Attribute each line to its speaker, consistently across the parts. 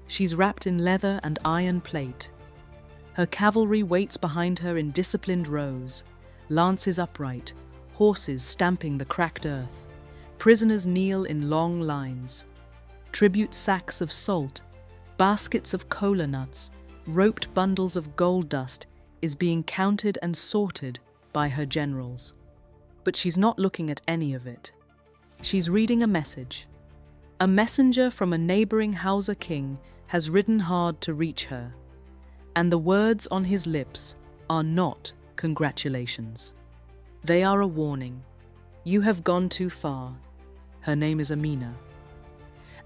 Speaker 1: She's wrapped in leather and iron plate. Her cavalry waits behind her in disciplined rows, lances upright, horses stamping the cracked earth. Prisoners kneel in long lines. Tribute sacks of salt, baskets of cola nuts, roped bundles of gold dust is being counted and sorted by her generals. But she's not looking at any of it. She's reading a message. A messenger from a neighboring Hausa king has ridden hard to reach her, and the words on his lips are not congratulations. They are a warning. You have gone too far. Her name is Amina.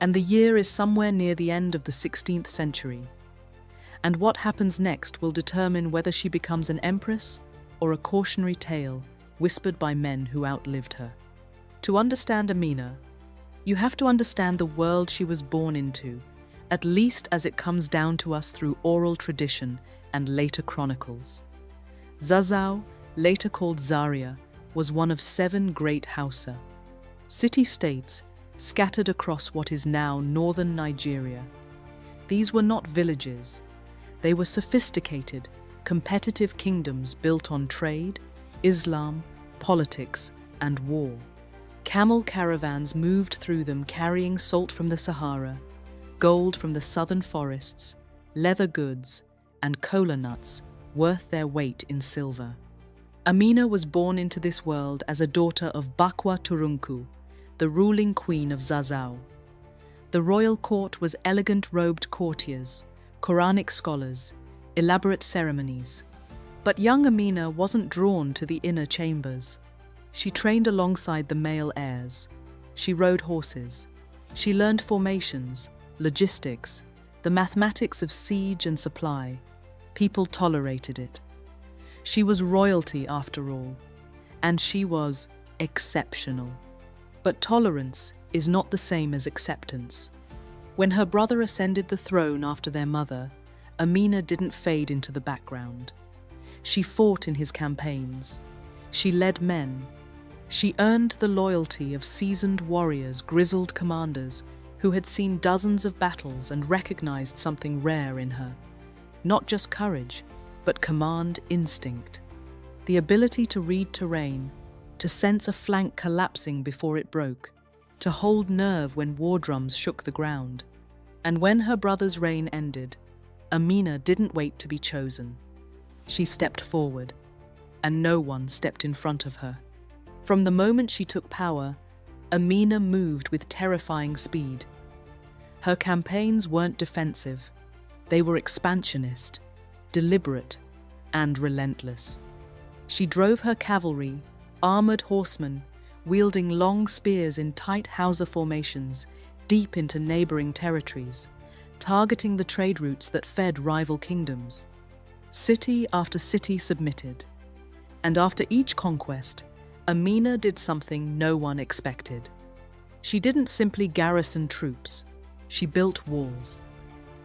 Speaker 1: And the year is somewhere near the end of the 16th century. And what happens next will determine whether she becomes an empress or a cautionary tale whispered by men who outlived her. To understand Amina, you have to understand the world she was born into, at least as it comes down to us through oral tradition and later chronicles. Zazzau, later called Zaria, was one of 7 great Hausa city-states scattered across what is now northern Nigeria. These were not villages. They were sophisticated, competitive kingdoms built on trade, Islam, politics, and war. Camel caravans moved through them carrying salt from the Sahara, gold from the southern forests, leather goods, and cola nuts worth their weight in silver. Amina was born into this world as a daughter of Bakwa Turunku, the ruling queen of Zazzau. The royal court was elegant-robed courtiers, Quranic scholars, elaborate ceremonies. But young Amina wasn't drawn to the inner chambers. She trained alongside the male heirs. She rode horses. She learned formations, logistics, the mathematics of siege and supply. People tolerated it. She was royalty after all, and she was exceptional. But tolerance is not the same as acceptance. When her brother ascended the throne after their mother, Amina didn't fade into the background. She fought in his campaigns. She led men. She earned the loyalty of seasoned warriors, grizzled commanders who had seen dozens of battles and recognized something rare in her. Not just courage, but command instinct. The ability to read terrain, to sense a flank collapsing before it broke, to hold nerve when war drums shook the ground. And when her brother's reign ended, Amina didn't wait to be chosen. She stepped forward, and no one stepped in front of her. From the moment she took power, Amina moved with terrifying speed. Her campaigns weren't defensive. They were expansionist, deliberate, and relentless. She drove her cavalry, armored horsemen, wielding long spears in tight Hausa formations, deep into neighboring territories, targeting the trade routes that fed rival kingdoms. City after city submitted. And after each conquest, Amina did something no one expected. She didn't simply garrison troops. She built walls.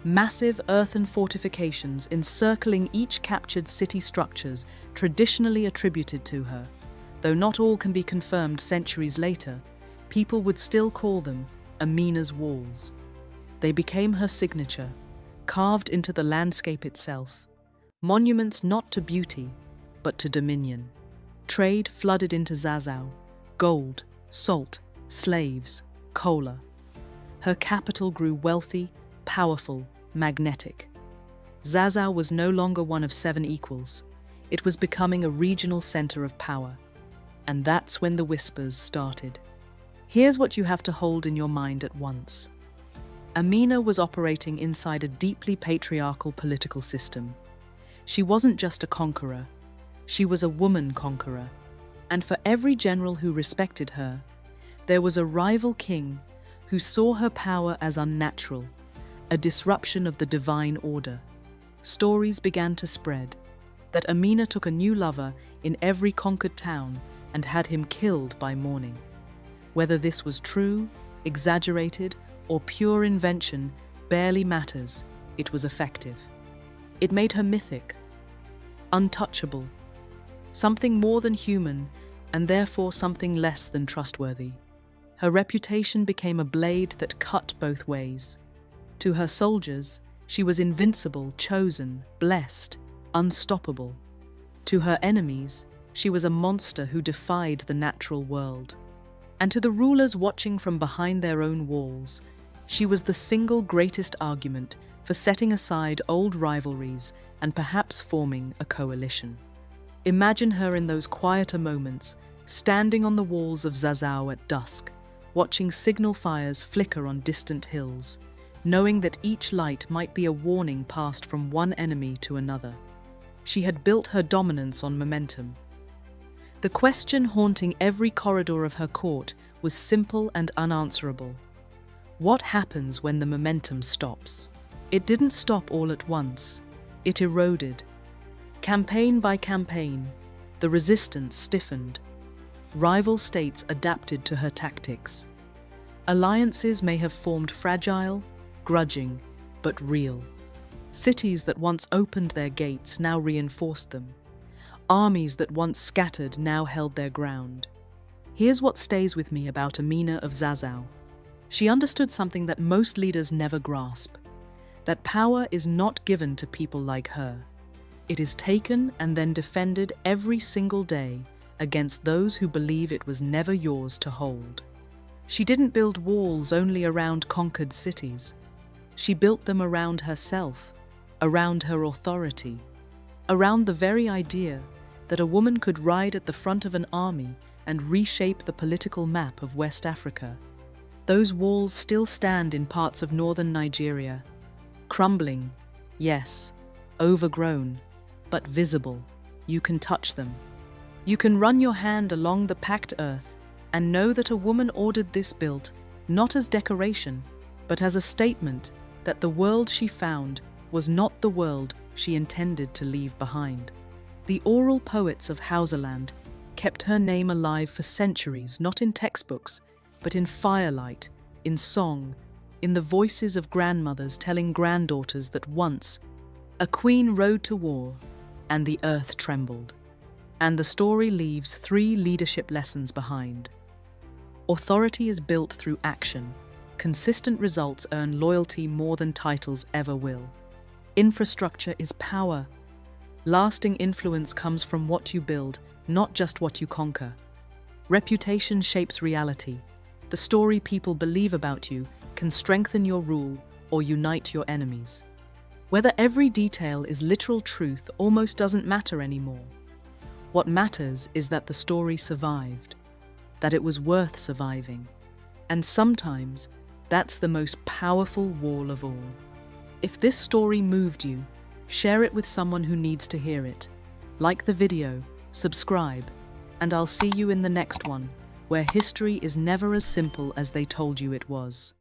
Speaker 1: Massive earthen fortifications encircling each captured city structures traditionally attributed to her. Though not all can be confirmed centuries later, people would still call them Amina's walls. They became her signature, carved into the landscape itself. Monuments not to beauty, but to dominion. Trade flooded into Zazzau: gold, salt, slaves, cola. Her capital grew wealthy, powerful, magnetic. Zazzau was no longer one of 7 equals. It was becoming a regional center of power. And that's when the whispers started. Here's what you have to hold in your mind at once. Amina was operating inside a deeply patriarchal political system. She wasn't just a conqueror. She was a woman conqueror. And for every general who respected her, there was a rival king who saw her power as unnatural, a disruption of the divine order. Stories began to spread that Amina took a new lover in every conquered town and had him killed by morning. Whether this was true, exaggerated, or pure invention barely matters. It was effective. It made her mythic, untouchable, something more than human, and therefore something less than trustworthy. Her reputation became a blade that cut both ways. To her soldiers, she was invincible, chosen, blessed, unstoppable. To her enemies, she was a monster who defied the natural world. And to the rulers watching from behind their own walls, she was the single greatest argument for setting aside old rivalries and perhaps forming a coalition. Imagine her in those quieter moments, standing on the walls of Zazzau at dusk, watching signal fires flicker on distant hills, knowing that each light might be a warning passed from one enemy to another. She had built her dominance on momentum. The question haunting every corridor of her court was simple and unanswerable. What happens when the momentum stops? It didn't stop all at once. It eroded. Campaign by campaign, the resistance stiffened. Rival states adapted to her tactics. Alliances may have formed fragile, grudging, but real. Cities that once opened their gates now reinforced them. Armies that once scattered now held their ground. Here's what stays with me about Amina of Zazzau. She understood something that most leaders never grasp: that power is not given to people like her. It is taken and then defended every single day against those who believe it was never yours to hold. She didn't build walls only around conquered cities. She built them around herself, around her authority, around the very idea that a woman could ride at the front of an army and reshape the political map of West Africa. Those walls still stand in parts of northern Nigeria, crumbling, yes, overgrown, but visible. You can touch them. You can run your hand along the packed earth and know that a woman ordered this built not as decoration, but as a statement that the world she found was not the world she intended to leave behind. The oral poets of Hausaland kept her name alive for centuries, not in textbooks, but in firelight, in song, in the voices of grandmothers telling granddaughters that once a queen rode to war and the earth trembled. And the story leaves 3 leadership lessons behind. Authority is built through action. Consistent results earn loyalty more than titles ever will. Infrastructure is power. Lasting influence comes from what you build, not just what you conquer. Reputation shapes reality. The story people believe about you can strengthen your rule or unite your enemies. Whether every detail is literal truth almost doesn't matter anymore. What matters is that the story survived, that it was worth surviving. And sometimes, that's the most powerful wall of all. If this story moved you, share it with someone who needs to hear it. Like the video, subscribe, and I'll see you in the next one, where history is never as simple as they told you it was.